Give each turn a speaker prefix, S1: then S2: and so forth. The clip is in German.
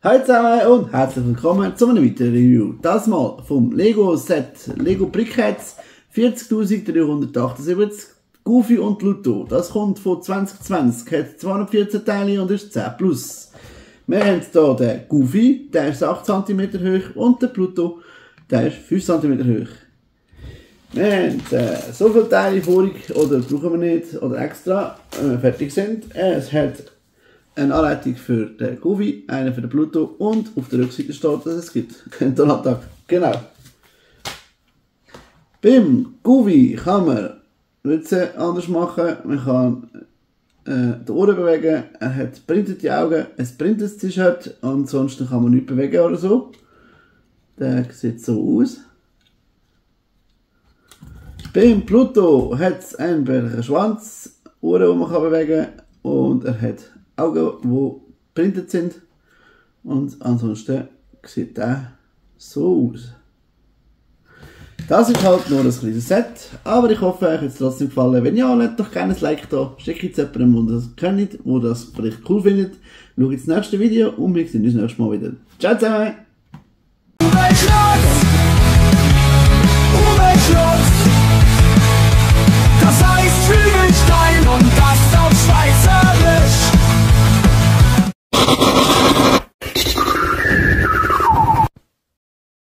S1: Hallo zusammen und herzlich willkommen zu einem weiteren Review. Das mal vom Lego Set Lego Brickheads 40.378 Goofy und Pluto. Das kommt von 2020, hat 214 Teile und ist 10 plus. Wir haben hier den Goofy, der ist 8 cm hoch, und den Pluto, der ist 5 cm hoch. Wir haben so viele Teile vorig, oder brauchen wir nicht, oder extra, wenn wir fertig sind. Es hat eine Anleitung für den Goofy, eine für den Pluto, und auf der Rückseite steht, dass es gibt keinen Donattag. Genau. Beim Goofy kann man Witze anders machen. Man kann die Ohren bewegen. Er hat printete Augen, ein printetes T-Shirt, ansonsten kann man nichts bewegen oder so. Der sieht so aus. Beim Pluto hat es einen bärtigen Schwanz, Ohren, die man bewegen kann, und er hat Augen, die printet sind, und ansonsten sieht er so aus. Das ist halt nur ein kleines Set, aber ich hoffe, euch hat es trotzdem gefallen. Wenn ja, lasst doch gerne ein Like da, schickt es jemandem, der das kennt, der das vielleicht cool findet. Schaut das nächste Video und wir sehen uns nächstes Mal wieder. Ciao zusammen!
S2: Das heißt